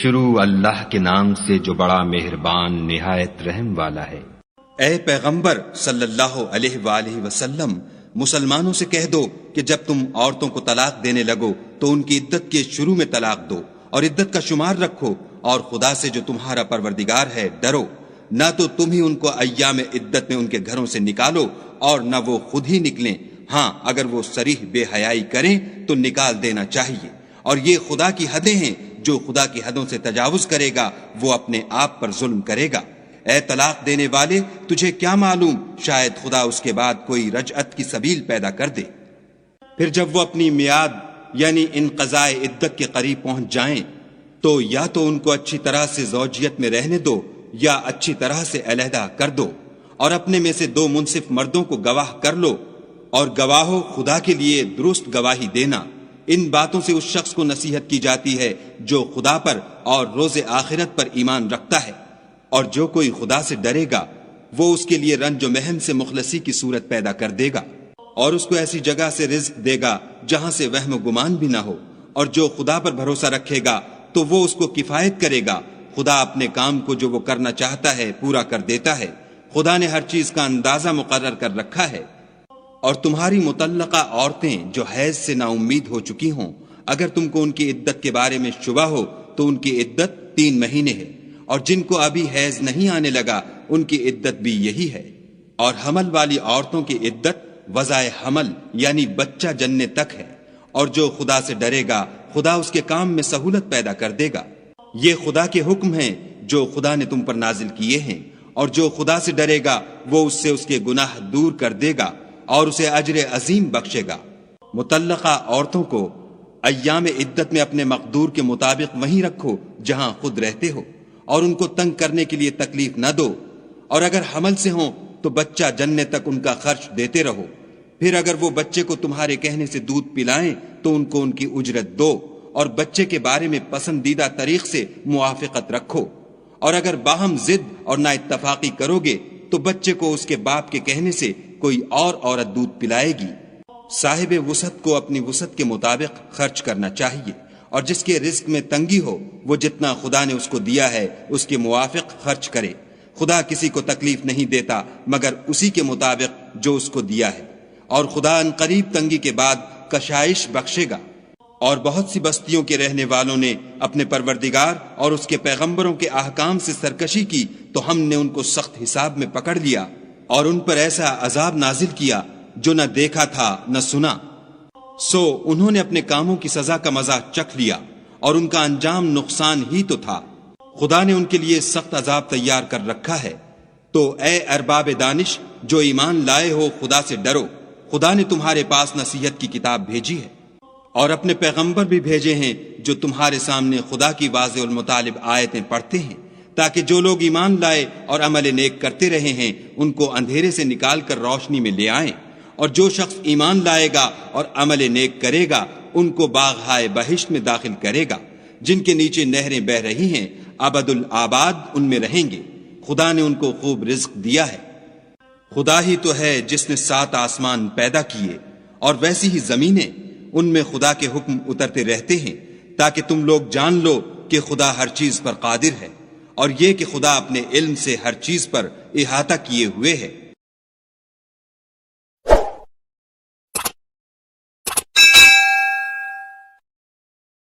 شروع اللہ کے نام سے جو بڑا مہربان نہایت رحم والا ہے۔ اے پیغمبر صلی اللہ علیہ وآلہ وسلم، مسلمانوں سے کہہ دو کہ جب تم عورتوں کو طلاق دینے لگو تو ان کی عدت کے شروع میں طلاق دو اور عدت کا شمار رکھو، اور خدا سے جو تمہارا پروردگار ہے ڈرو، نہ تو تم ہی ان کو ایام عدت میں ان کے گھروں سے نکالو اور نہ وہ خود ہی نکلیں، ہاں اگر وہ صریح بے حیائی کریں تو نکال دینا چاہیے، اور یہ خدا کی حدیں ہیں، جو خدا کی حدوں سے تجاوز کرے گا وہ اپنے آپ پر ظلم کرے گا۔ اے طلاق دینے والے، تجھے کیا معلوم شاید خدا اس کے بعد کوئی رجعت کی سبیل پیدا کر دے۔ پھر جب وہ اپنی میعاد یعنی انقضاء عدت کے قریب پہنچ جائیں تو یا تو ان کو اچھی طرح سے زوجیت میں رہنے دو یا اچھی طرح سے علیحدہ کر دو، اور اپنے میں سے 2 منصف مردوں کو گواہ کر لو، اور گواہو خدا کے لیے درست گواہی دینا۔ ان باتوں سے اس شخص کو نصیحت کی جاتی ہے جو خدا پر اور روز آخرت پر ایمان رکھتا ہے، اور جو کوئی خدا سے ڈرے گا وہ اس کے لیے رنج و محن سے مخلصی کی صورت پیدا کر دے گا، اور اس کو ایسی جگہ سے رزق دے گا جہاں سے وہم و گمان بھی نہ ہو، اور جو خدا پر بھروسہ رکھے گا تو وہ اس کو کفایت کرے گا۔ خدا اپنے کام کو جو وہ کرنا چاہتا ہے پورا کر دیتا ہے، خدا نے ہر چیز کا اندازہ مقرر کر رکھا ہے۔ اور تمہاری مطلقہ عورتیں جو حیض سے نا امید ہو چکی ہوں، اگر تم کو ان کی عدت کے بارے میں شبہ ہو تو ان کی عدت 3 مہینے ہے، اور جن کو ابھی حیض نہیں آنے لگا ان کی عدت بھی یہی ہے، اور حمل والی عورتوں کی عدت وضع حمل یعنی بچہ جننے تک ہے، اور جو خدا سے ڈرے گا خدا اس کے کام میں سہولت پیدا کر دے گا۔ یہ خدا کے حکم ہیں جو خدا نے تم پر نازل کیے ہیں، اور جو خدا سے ڈرے گا وہ اس سے اس کے گناہ دور کر دے گا اور اسے اجر عظیم بخشے گا۔ مطلقہ عورتوں کو ایام عدت میں اپنے مقدور کے مطابق وہیں رکھو جہاں خود رہتے ہو، اور ان کو تنگ کرنے کے لیے تکلیف نہ دو، اور اگر حمل سے ہوں تو بچہ جننے تک ان کا خرچ دیتے رہو۔ پھر اگر وہ بچے کو تمہارے کہنے سے دودھ پلائیں تو ان کو ان کی اجرت دو، اور بچے کے بارے میں پسندیدہ طریق سے موافقت رکھو، اور اگر باہم ضد اور نا اتفاقی کرو گے تو بچے کو اس کے باپ کے کہنے سے کوئی اور عورت دودھ پلائے گی۔ صاحب وسعت کو اپنی وسعت کے مطابق خرچ کرنا چاہیے، اور جس کے رزق میں تنگی ہو وہ جتنا خدا نے اس کو دیا ہے اس کے موافق خرچ کرے۔ خدا کسی کو تکلیف نہیں دیتا مگر اسی کے مطابق جو اس کو دیا ہے، اور خدا ان قریب تنگی کے بعد کشائش بخشے گا۔ اور بہت سی بستیوں کے رہنے والوں نے اپنے پروردگار اور اس کے پیغمبروں کے احکام سے سرکشی کی تو ہم نے ان کو سخت حساب میں پکڑ لیا، اور ان پر ایسا عذاب نازل کیا جو نہ دیکھا تھا نہ سنا۔ سو انہوں نے اپنے کاموں کی سزا کا مزہ چکھ لیا، اور ان کا انجام نقصان ہی تو تھا۔ خدا نے ان کے لیے سخت عذاب تیار کر رکھا ہے۔ تو اے ارباب دانش جو ایمان لائے ہو، خدا سے ڈرو۔ خدا نے تمہارے پاس نصیحت کی کتاب بھیجی ہے، اور اپنے پیغمبر بھی بھیجے ہیں جو تمہارے سامنے خدا کی واضح المطالب آیتیں پڑھتے ہیں، تاکہ جو لوگ ایمان لائے اور عمل نیک کرتے رہے ہیں ان کو اندھیرے سے نکال کر روشنی میں لے آئیں، اور جو شخص ایمان لائے گا اور عمل نیک کرے گا ان کو باغہائے بہشت میں داخل کرے گا، جن کے نیچے نہریں بہ رہی ہیں، ابد الآباد ان میں رہیں گے۔ خدا نے ان کو خوب رزق دیا ہے۔ خدا ہی تو ہے جس نے 7 آسمان پیدا کیے، اور ویسی ہی زمینیں، ان میں خدا کے حکم اترتے رہتے ہیں، تاکہ تم لوگ جان لو کہ خدا ہر چیز پر قادر ہے، اور یہ کہ خدا اپنے علم سے ہر چیز پر احاطہ کیے ہوئے ہے۔